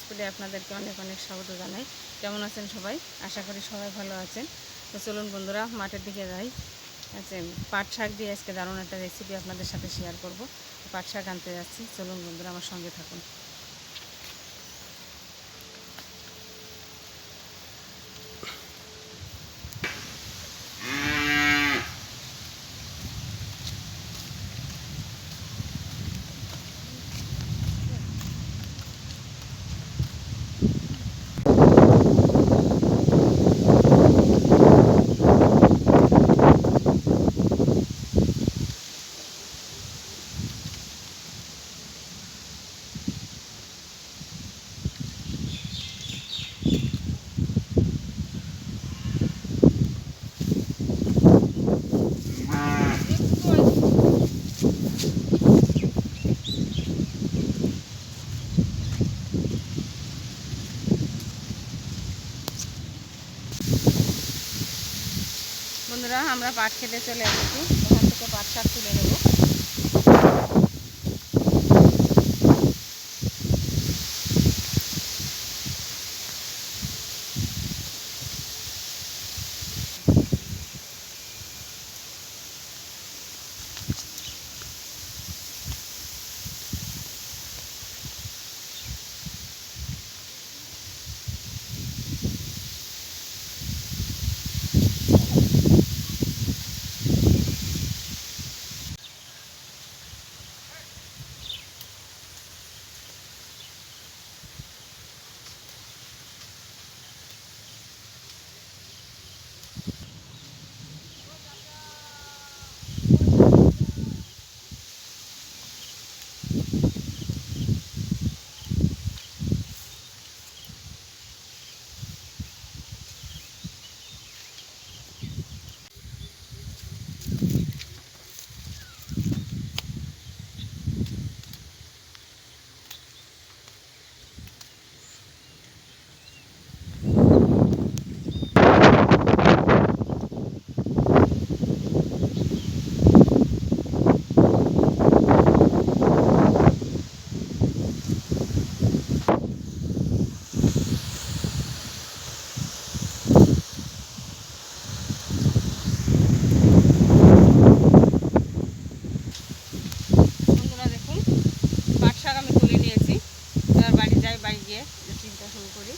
স্পিডে আপনাদেরকে অনেক অনেক স্বাগত জানাই। কেমন আছেন সবাই? আশা করি সবাই ভালো আছেন। তো চলুন বন্ধুরা মাঠের দিকে যাই। আচ্ছা, পাট শাক দিয়ে আজকে দারুণ একটা রেসিপি আপনাদের সাথে শেয়ার করব। পাট শাক আনতে যাচ্ছি, চলুন বন্ধুরা আমার সঙ্গে থাকুন। বন্ধুরা আমরা পাট খেতে চলে এসেছি, ওখান থেকে পাট শাক তুলে নেব। বন্ধুরা দেখুন, পাট শাক আমি তুলে নিয়েছি। এবার বাড়ি যাই, বাড়ি গিয়ে চিন্তা শুরু করি।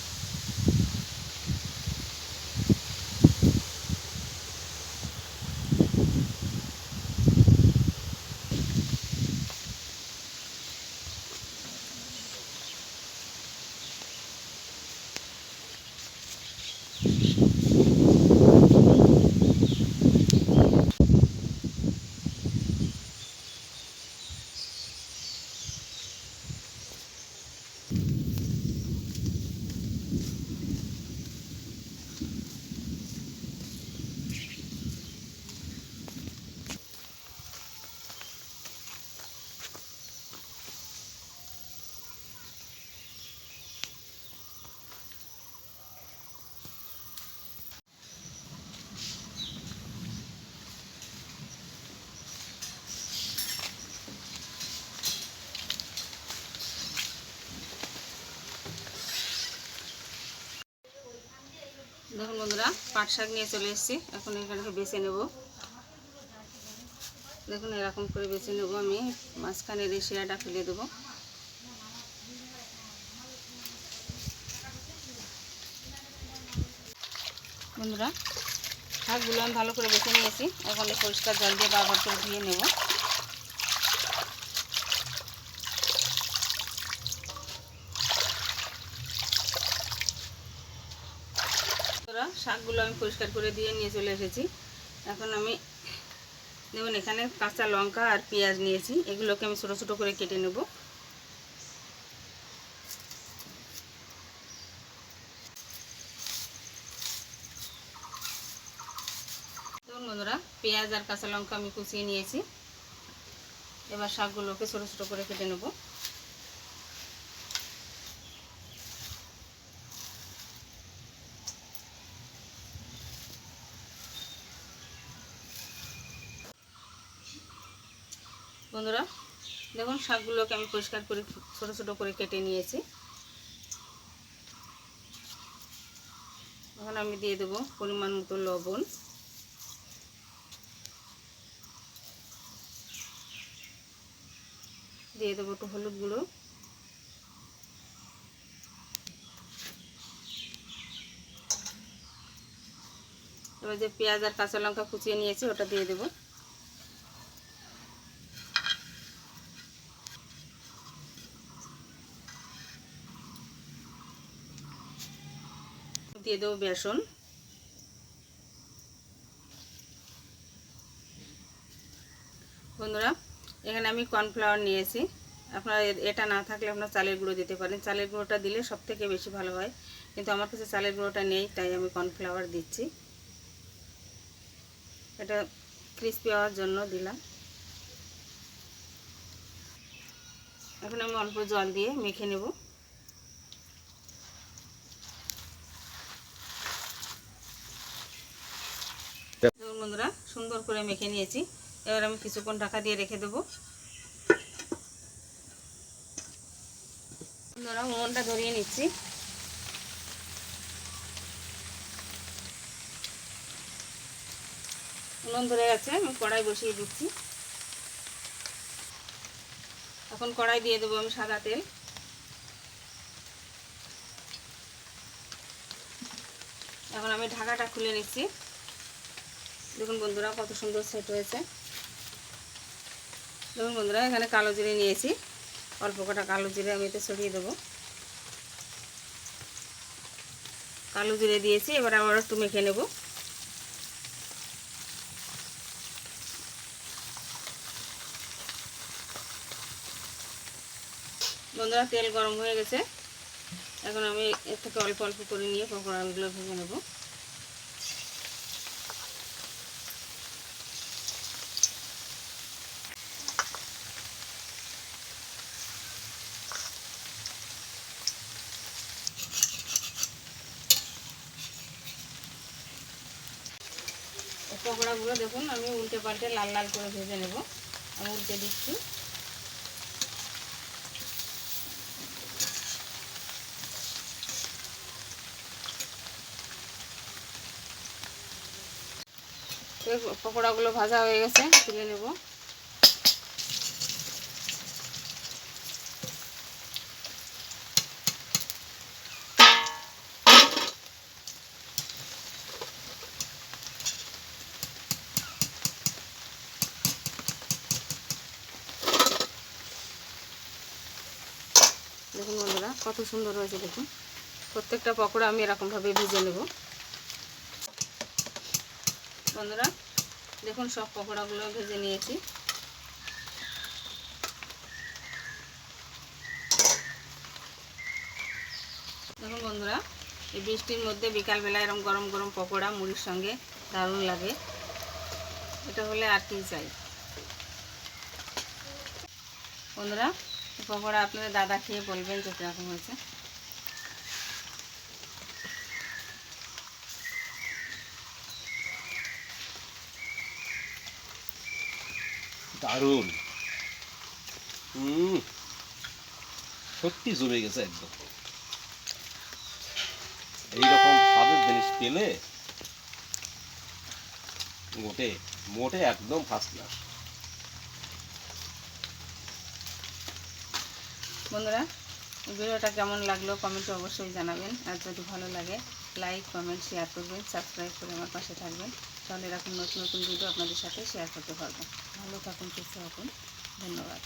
দেখুন বন্ধুরা, পাট শাক নিয়ে চলে এসেছি। এখন এখানে বেছে নেব। দেখুন এরকম করে বেছে নেব। আমি মাঝখানের এই শিরাটা ফেলে দেবো। বন্ধুরা, শাকগুলো আমি ভালো করে বেছে নিয়েছি। এখন পরিষ্কার জল দিয়ে বারবার করে ধুয়ে নেব। শাকগুলো আমি পরিষ্কার করে দিয়ে নিয়ে চলে এসেছি। এখন আমি দেখুন এখানে কাঁচা লঙ্কা আর পেঁয়াজ নিয়েছি, এগুলোকে আমি ছোটো ছোটো করে কেটে নেব। দেখুন বন্ধুরা, পেঁয়াজ আর কাঁচা লঙ্কা আমি কুচিয়ে নিয়েছি। এবার শাকগুলোকে ছোটো ছোটো করে কেটে নেব। বন্ধুরা দেখুন, শাকগুলোকে আমি পরিষ্কার করে ছোটো ছোটো করে কেটে নিয়েছি। এখন আমি দিয়ে দেবো পরিমাণ মতো লবণ, দিয়ে দেবো একটু হলুদ গুঁড়ো, এবার যে পেঁয়াজ আর কাঁচা লঙ্কা কুচিয়ে নিয়েছি ওটা দিয়ে দেবো, দিয়ে দেবো বেসন, বন্ধুরা এখানে আমি কর্নফ্লাওয়ার নিয়েছি, আপনারা এটা না থাকলে আপনারা চালের গুঁড়ো দিতে পারেন, চালের গুঁড়োটা দিলে সব থেকে বেশি ভালো হয়, কিন্তু আমার কাছে চালের গুঁড়োটা নেই তাই আমি কর্নফ্লাওয়ার দিচ্ছি, এটা ক্রিস্পি হওয়ার জন্য দিলাম। এখন আমি অল্প জল দিয়ে মেখে নেব, দেখুন বন্ধুরা সুন্দর করে মেখে নিয়েছি, এবার আমি কিছুক্ষণ ঢাকা দিয়ে রেখে দেবো। বন্ধুরা উনুনটা ধরিয়ে নিচ্ছি, উনুন ধরে গেছে, আমি কড়াই বসিয়ে দিচ্ছি। এখন কড়াই দিয়ে দেবো আমি সাদা তেল, এখন আমি ঢাকাটা খুলে নিচ্ছি। দেখুন বন্ধুরা কত সুন্দর সেট হয়েছে। দেখুন বন্ধুরা এখানে কালো জিরে নিয়েছি, অল্প কটা কালো জিরে আমি এতে ছড়িয়ে দেবো, কালো জিরে দিয়েছি, এবার আবার একটু মেখে নেব। বন্ধুরা তেল গরম হয়ে গেছে, এখন আমি এর থেকে অল্প অল্প করে নিয়ে পকোড়াগুলো ভেজে নেব। পকোড়াগুলো দেখুন আমি উল্টে পাল্টে লাল লাল করে ভেজে নেব, আমি উল্টে দিচ্ছি। পকোড়াগুলো ভাজা হয়ে গেছে, তুলে নেব। দেখুন বন্ধুরা কত সুন্দর হয়েছে, দেখুন প্রত্যেকটা পকোড়া আমি এরকমভাবে ভেজে নেব। বন্ধুরা দেখুন সব পকোড়াগুলো ভেজে নিয়েছি। দেখুন বন্ধুরা এই বৃষ্টির মধ্যে বিকালবেলা এরকম গরম গরম পকোড়া মুড়ির সঙ্গে দারুণ লাগে, এটা হলে আর কি চাই। বন্ধুরা পকোড়া আপনাদের দাদা খেয়ে বলবেন যে কীরকম হয়েছে। দারুণ, সত্যি জমে গেছে একদম। এইরকম স্বাদের জিনিস পেলে মোটে মোটে একদম ফার্স্ট ক্লাস। বন্ধুরা ভিডিওটা কেমন লাগলো কমেন্টে অবশ্যই জানাবেন, আর যদি ভালো লাগে লাইক কমেন্ট শেয়ার করবেন, সাবস্ক্রাইব করে আমার পাশে থাকবেন, তাহলে এরকম নতুন নতুন ভিডিও আপনাদের সাথে শেয়ার করতে পারবো। ভালো থাকুন, সুস্থ থাকুন, ধন্যবাদ।